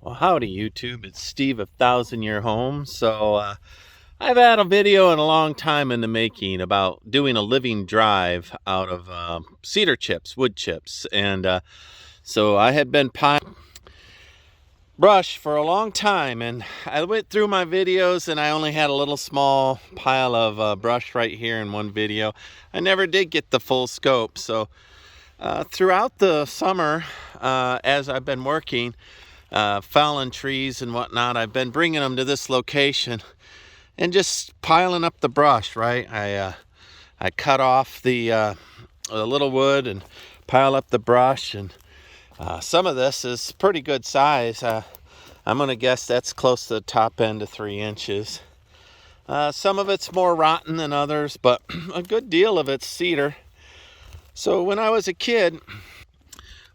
Well, howdy YouTube, it's Steve of Thousand Year Home. I've had a video in a long time in the making about doing a living drive out of cedar chips, wood chips. So I had been piling brush for a long time, and I went through my videos and I only had a little small pile of brush right here in one video. I never did get the full scope. Throughout the summer, as I've been working, felling trees and whatnot, I've been bringing them to this location and just piling up the brush, right? I cut off the little wood and pile up the brush, and some of this is pretty good size. I'm gonna guess that's close to the top end of 3 inches. Some of it's more rotten than others, but a good deal of it's cedar. So when I was a kid,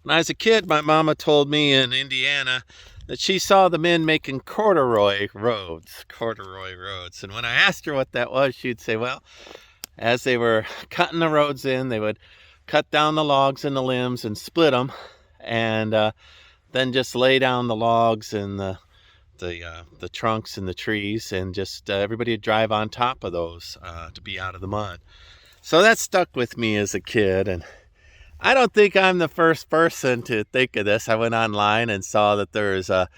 my mama told me in Indiana that she saw the men making corduroy roads. And when I asked her what that was, she'd say, well, as they were cutting the roads in, they would cut down the logs and the limbs and split them, and then just lay down the logs and the trunks and the trees, and just everybody would drive on top of those to be out of the mud. So that stuck with me as a kid, and I don't think I'm the first person to think of this. I went online and saw that there's a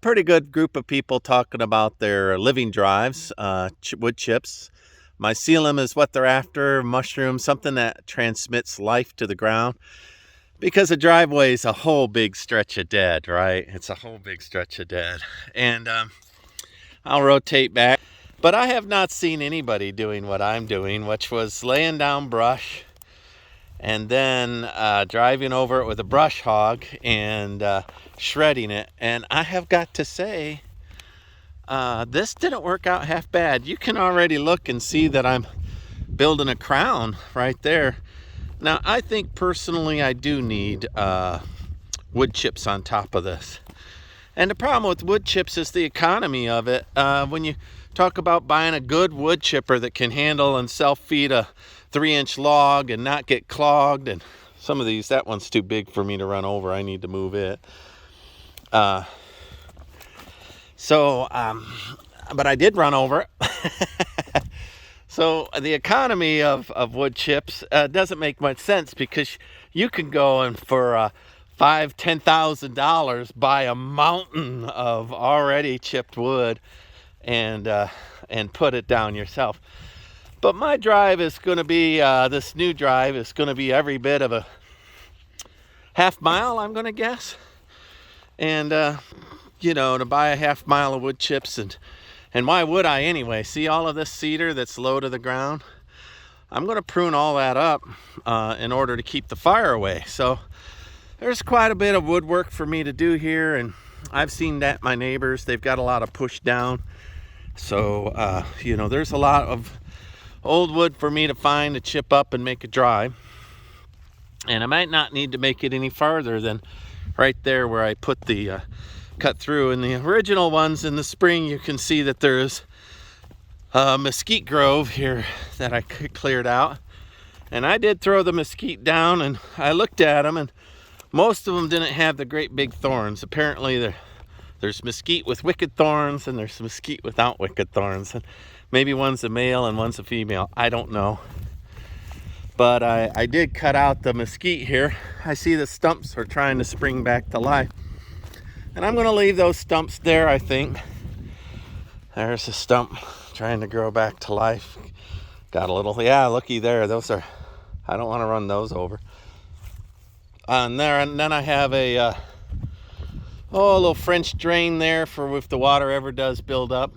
pretty good group of people talking about their living drives, wood chips. Mycelium is what they're after, mushroom, something that transmits life to the ground. Because a driveway is a whole big stretch of dead, right? It's a whole big stretch of dead. And I'll rotate back. But I have not seen anybody doing what I'm doing, which was laying down brush and then driving over it with a brush hog and shredding it. And I have got to say, this didn't work out half bad. You can already look and see that I'm building a crown right there. Now, I think personally I do need wood chips on top of this. And the problem with wood chips is the economy of it. When you talk about buying a good wood chipper that can handle and self-feed a 3-inch log and not get clogged, and some of these, that one's too big for me to run over. I need to move it. But I did run over it. So the economy of wood chips doesn't make much sense, because you can go and for $5,000-$10,000 buy a mountain of already chipped wood and put it down yourself. But my drive is going to be, this new drive is going to be every bit of a half mile, I'm going to guess. And, to buy a half mile of wood chips, and why would I anyway? See all of this cedar that's low to the ground? I'm going to prune all that up in order to keep the fire away. So there's quite a bit of woodwork for me to do here, and I've seen that my neighbors, they've got a lot of push down. So, there's a lot of old wood for me to find to chip up and make a drive. And I might not need to make it any farther than right there where I put the cut through. In the original ones in the spring, you can see that there's a mesquite grove here that I cleared out. And I did throw the mesquite down, and I looked at them, and most of them didn't have the great big thorns. Apparently there's mesquite with wicked thorns, and there's mesquite without wicked thorns. And maybe one's a male and one's a female. I don't know. But I did cut out the mesquite here. I see the stumps are trying to spring back to life. And I'm going to leave those stumps there, I think. There's a stump trying to grow back to life. Got a little, yeah, looky there. Those are, I don't want to run those over. And then I have a little French drain there for if the water ever does build up,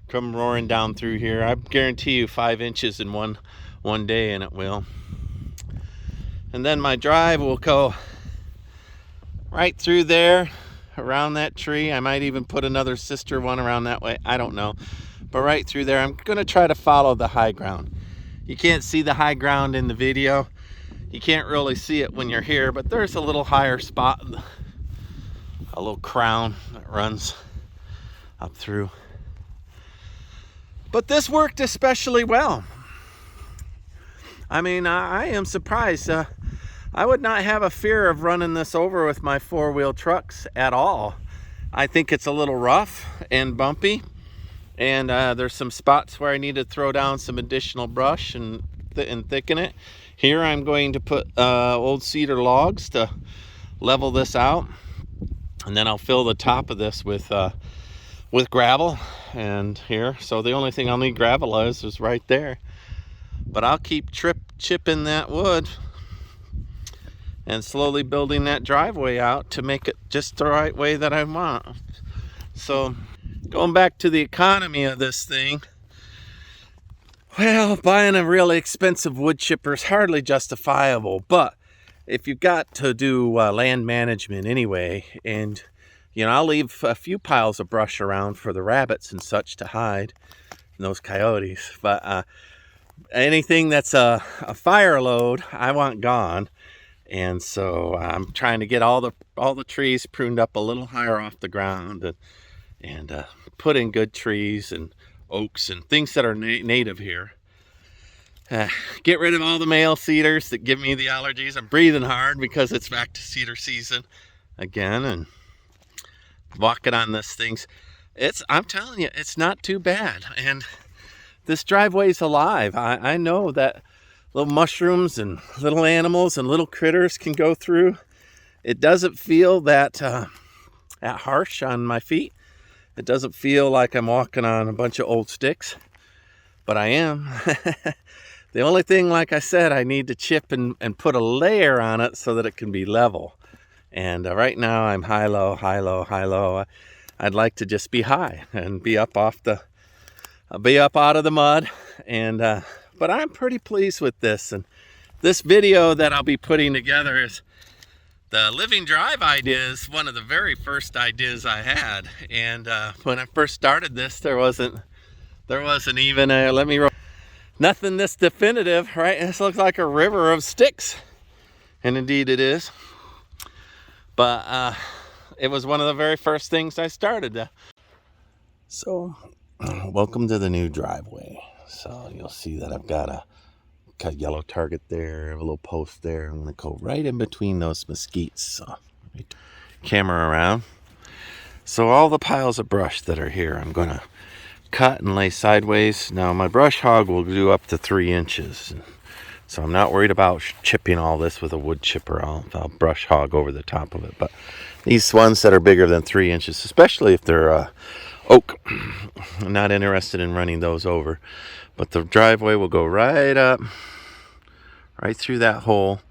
come roaring down through here. I guarantee you 5 inches in one day, and it will. And then my drive will go right through there, around that tree. I might even put another sister one around that way. I don't know. But right through there, I'm going to try to follow the high ground. You can't see the high ground in the video. You can't really see it when you're here, but there's a little higher spot, a little crown that runs up through. But this worked especially well. I mean, I am surprised. I would not have a fear of running this over with my 4-wheel trucks at all. I think it's a little rough and bumpy, and there's some spots where I need to throw down some additional brush and thicken it. Here I'm going to put old cedar logs to level this out, and then I'll fill the top of this with gravel. And here, so the only thing I'll need gravel is right there. But I'll keep chipping that wood and slowly building that driveway out to make it just the right way that I want. So going back to the economy of this thing, well, buying a really expensive wood chipper is hardly justifiable. But if you've got to do land management anyway, and I'll leave a few piles of brush around for the rabbits and such to hide, and those coyotes. But anything that's a fire load, I want gone. And so I'm trying to get all the trees pruned up a little higher off the ground, and put in good trees and oaks and things that are native here. Get rid of all the male cedars that give me the allergies. I'm breathing hard because it's back to cedar season again, and walking on this things. I'm telling you, it's not too bad. And this driveway's alive. I know that little mushrooms and little animals and little critters can go through. It doesn't feel that harsh on my feet. It doesn't feel like I'm walking on a bunch of old sticks, but I am. The only thing, like I said, I need to chip and put a layer on it so that it can be level. And right now I'm high, low, high, low, high, low. I'd like to just be high and be up out of the mud. And but I'm pretty pleased with this. And this video that I'll be putting together is the living drive idea. Is one of the very first ideas I had. And when I first started this, there wasn't even nothing this definitive, right? This looks like a river of sticks, and indeed it is. But it was one of the very first things I started. So, welcome to the new driveway. So you'll see that I've got a yellow target there, a little post there. I'm going to go right in between those mesquites. So, camera around. So all the piles of brush that are here, I'm going to cut and lay sideways. Now my brush hog will do up to 3 inches. So I'm not worried about chipping all this with a wood chipper. I'll brush hog over the top of it. But these ones that are bigger than 3 inches, especially if they're oak, I'm not interested in running those over. But the driveway will go right up, right through that hole.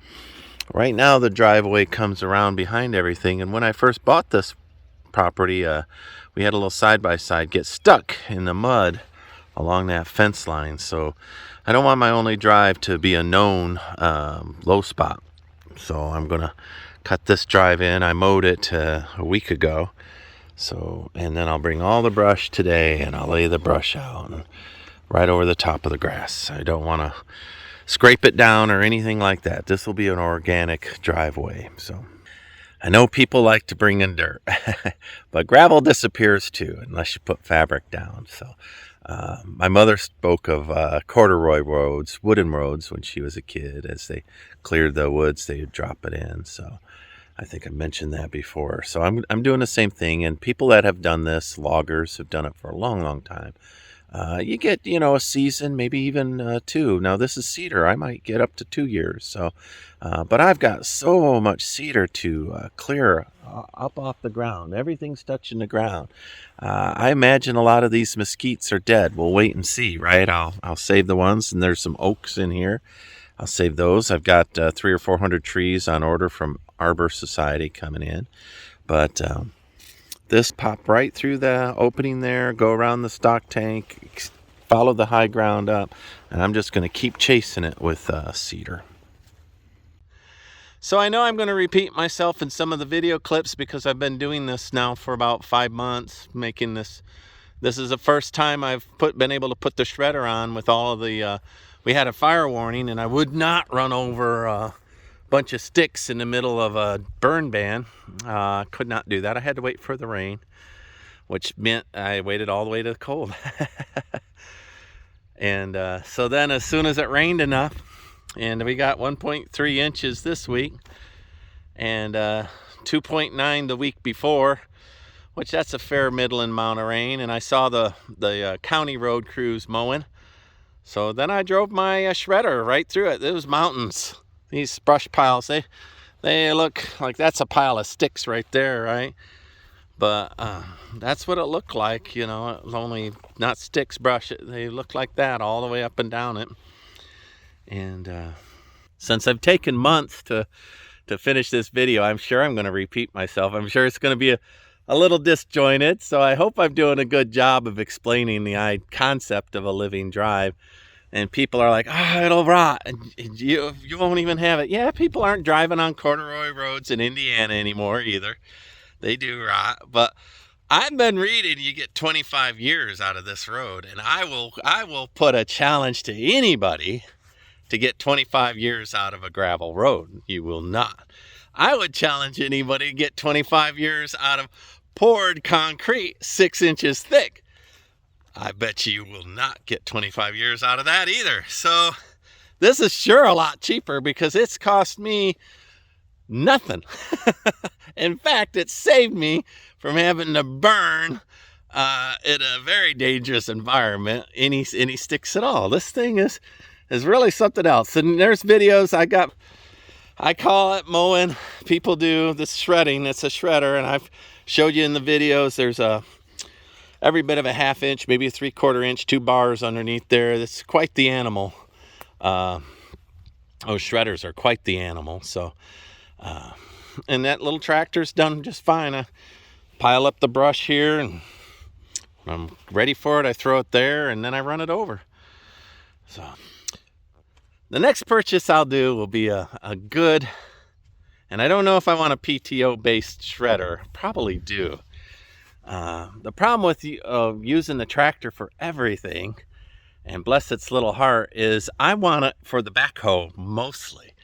Right now the driveway comes around behind everything. And when I first bought this property, we had a little side-by-side get stuck in the mud along that fence line. So I don't want my only drive to be a known low spot. So I'm going to cut this drive in. I mowed it a week ago. So, and then I'll bring all the brush today and I'll lay the brush out and right over the top of the grass. I don't want to scrape it down or anything like that. This will be an organic driveway. So I know people like to bring in dirt, but gravel disappears too unless you put fabric down. So my mother spoke of corduroy roads, wooden roads, when she was a kid. As they cleared the woods, they would drop it in. So I think I mentioned that before. So I'm doing the same thing. And people that have done this, loggers, have done it for a long, long time. You get, a season, maybe even 2. Now this is cedar. I might get up to 2 years. So, but I've got so much cedar to clear up off the ground. Everything's touching the ground. I imagine a lot of these mesquites are dead. We'll wait and see, right? I'll save the ones, and there's some oaks in here. I'll save those. I've got 300 or 400 trees on order from Arbor Society coming in. But this pop right through the opening there, go around the stock tank, follow the high ground up, and I'm just going to keep chasing it with cedar. So I know I'm going to repeat myself in some of the video clips because I've been doing this now for about 5 months, making this. This is the first time I've been able to put the shredder on with all of the, we had a fire warning and I would not run over a bunch of sticks in the middle of a burn ban. Could not do that. I had to wait for the rain, which meant I waited all the way to the cold. And so then as soon as it rained enough, and we got 1.3 inches this week and 2.9 the week before, which that's a fair middling amount of rain, and I saw the county road crews mowing. So then I drove my shredder right through it. Those mountains, these brush piles, they look like that's a pile of sticks right there, right? But that's what it looked like, you know, only not sticks, brush. They look like that all the way up and down it. And since I've taken months to finish this video, I'm sure I'm going to repeat myself. I'm sure it's going to be a little disjointed. So I hope I'm doing a good job of explaining the concept of a living drive. And people are like, oh, it'll rot, and you won't even have it. Yeah, people aren't driving on corduroy roads in Indiana anymore either. They do rot, but I've been reading you get 25 years out of this road, and I will put a challenge to anybody to get 25 years out of a gravel road. You will not. I would challenge anybody to get 25 years out of poured concrete 6 inches thick. I bet you will not get 25 years out of that either. So this is sure a lot cheaper because it's cost me nothing. In fact, it saved me from having to burn in a very dangerous environment any sticks at all. This thing is really something else. And there's videos I call it mowing. People do this shredding. It's a shredder, and I've showed you in the videos. There's every bit of a 1/2 inch, maybe a 3/4 inch, 2 bars underneath there. That's quite the animal. Those shredders are quite the animal. So, and that little tractor's done just fine. I pile up the brush here, and when I'm ready for it, I throw it there, and then I run it over. So, the next purchase I'll do will be a good, and I don't know if I want a PTO-based shredder. Probably do. The problem with using the tractor for everything, and bless its little heart, is I want it for the backhoe mostly.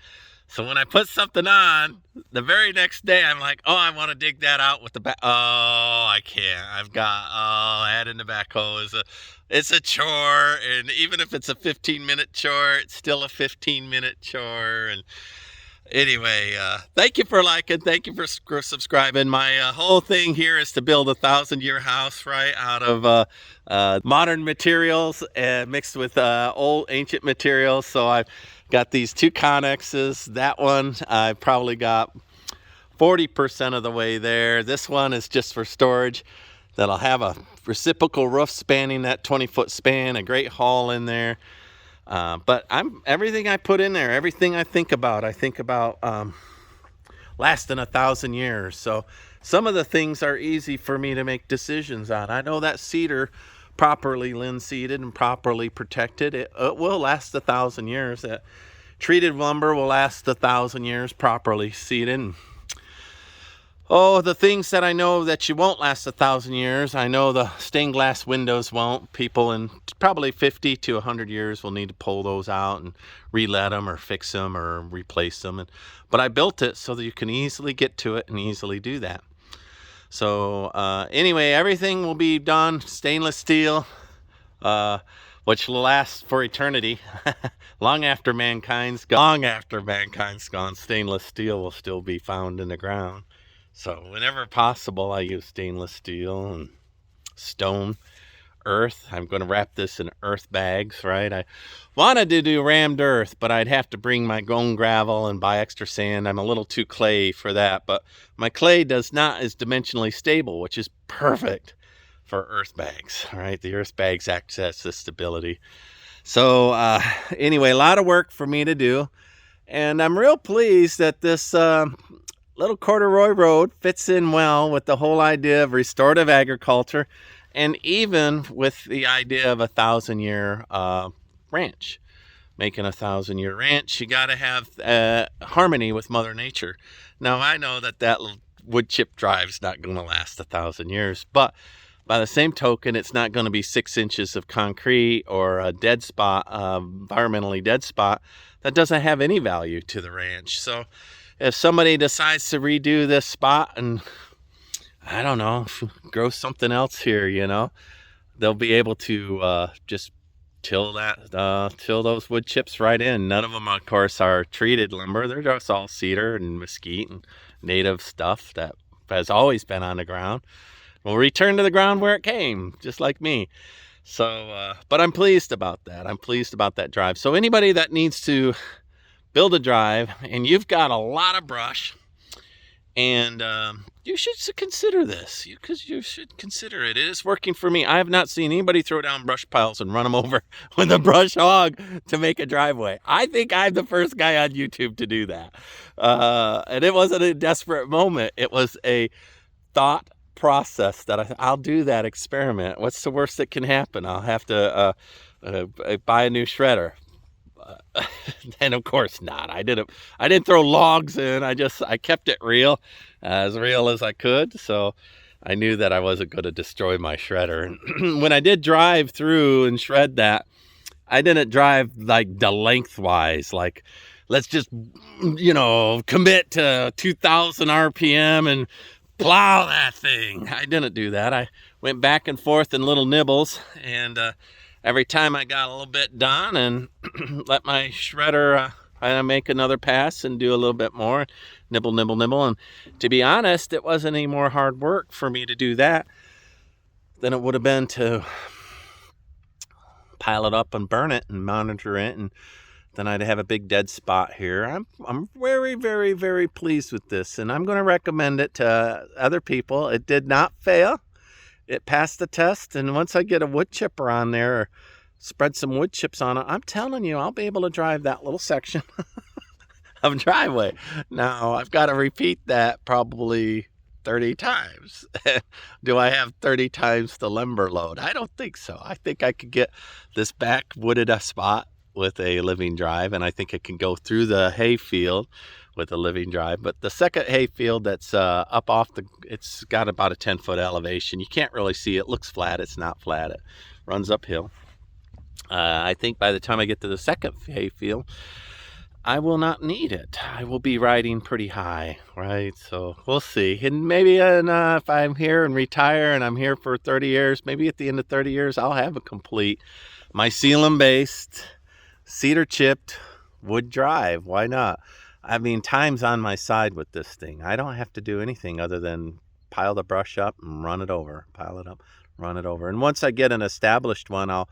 So when I put something on, the very next day I'm like, oh, I want to dig that out with the back. Oh, I can't. Adding the backhoe it's a chore, and even if it's a 15-minute chore, it's still a 15-minute chore. And anyway, thank you for liking, thank you for subscribing. My whole thing here is to build a 1,000-year house, right, out of modern materials and mixed with old ancient materials. So I've got these 2 connexes. That one I probably got 40% of the way there. This one is just for storage. That'll have a reciprocal roof spanning that 20-foot span, a great hall in there. But everything I put in there, everything I think about lasting 1,000 years. So some of the things are easy for me to make decisions on. I know that cedar, properly linseeded and properly protected, it will last 1,000 years. That treated lumber will last 1,000 years, properly seeded. Oh, the things that I know that you won't last 1,000 years. I know the stained glass windows won't. People in probably 50 to 100 years will need to pull those out and relet them or fix them or replace them. But I built it so that you can easily get to it and easily do that. So anyway, everything will be done stainless steel, which will last for eternity. Long after mankind's gone, stainless steel will still be found in the ground. So whenever possible, I use stainless steel and stone, earth. I'm going to wrap this in earth bags, right? I wanted to do rammed earth, but I'd have to bring my own gravel and buy extra sand. I'm a little too clay for that, but my clay is dimensionally stable, which is perfect for earth bags, right? The earth bags access the stability. So anyway, a lot of work for me to do, and I'm real pleased that this little corduroy road fits in well with the whole idea of restorative agriculture, and even with the idea of a 1,000-year ranch. Making a 1,000-year ranch, you got to have harmony with Mother Nature. Now, I know that little wood chip drive's not going to last 1,000 years, but by the same token, it's not going to be 6 inches of concrete or a dead spot, environmentally dead spot that doesn't have any value to the ranch. So if somebody decides to redo this spot and, I don't know, grow something else here, you know, they'll be able to just till those wood chips right in. None of them, of course, are treated lumber. They're just all cedar and mesquite and native stuff that has always been on the ground. will return to the ground where it came, just like me. So, but I'm pleased about that. I'm pleased about that drive. So anybody that needs to build a drive and you've got a lot of brush, and you should consider this, because you should consider it. It is working for me. I have not seen anybody throw down brush piles and run them over with a brush hog to make a driveway. I think I'm the first guy on YouTube to do that. And it wasn't a desperate moment. It was a thought process that I'll do that experiment. What's the worst that can happen? I'll have to buy a new shredder. And of course not. I didn't throw logs in. I kept it real as I could. So I knew that I wasn't going to destroy my shredder. And when I did drive through and shred that, I didn't drive like the lengthwise, like let's just, commit to 2,000 RPM and plow that thing. I didn't do that. I went back and forth in little nibbles, and every time I got a little bit done and let my shredder make another pass and do a little bit more, nibble. And to be honest, it wasn't any more hard work for me to do that than it would have been to pile it up and burn it and monitor it, and then I'd have a big dead spot here. I'm very, very, very pleased with this, and I'm going to recommend it to other people. It did not fail. It passed the test, and once I get a wood chipper on there or spread some wood chips on it, I'm telling you, I'll be able to drive that little section of driveway. Now, I've got to repeat that probably 30 times. Do I have 30 times the lumber load? I don't think so. I think I could get this back wooded spot with a living drive, and I think it can go through the hay field with a living drive. But the second hay field that's up off it's got about a 10-foot elevation. You can't really see it. It looks flat. It's not flat. It runs uphill. I think by the time I get to the second hay field, I will not need it. I will be riding pretty high, right? So we'll see. And maybe if I'm here and retire and I'm here for 30 years, maybe at the end of 30 years, I'll have a complete mycelium-based, cedar-chipped wood drive. Why not? I mean, time's on my side with this thing. I don't have to do anything other than pile the brush up and run it over. Pile it up, run it over. And once I get an established one, I'll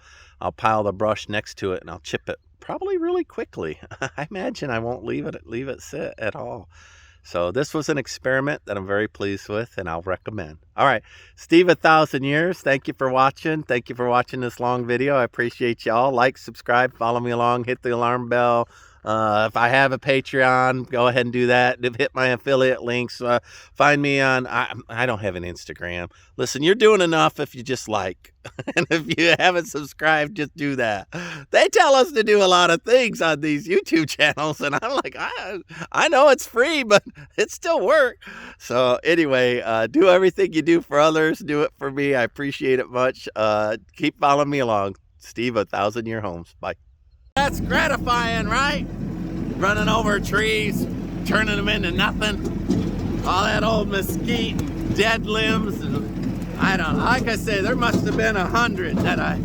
pile the brush next to it and I'll chip it probably really quickly. I imagine I won't leave it sit at all. So this was an experiment that I'm very pleased with, and I'll recommend. All right, Steve, 1,000 years. Thank you for watching. Thank you for watching this long video. I appreciate y'all. Like, subscribe, follow me along, hit the alarm bell. If I have a Patreon, go ahead and do that. Hit my affiliate links. Find me on, I don't have an Instagram. Listen, you're doing enough if you just like. And if you haven't subscribed, just do that. They tell us to do a lot of things on these YouTube channels, and I'm like, I know it's free, but it still works. So anyway, do everything you do for others. Do it for me. I appreciate it much. Keep following me along. Steve, 1,000 Year Homes. Bye. That's gratifying, right? Running over trees, turning them into nothing. All that old mesquite, dead limbs. And I don't know. Like I say, there must have been 100 that I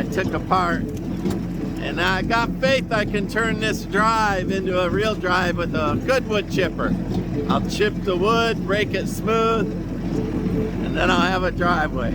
took apart. And I got faith I can turn this drive into a real drive with a good wood chipper. I'll chip the wood, break it smooth, and then I'll have a driveway.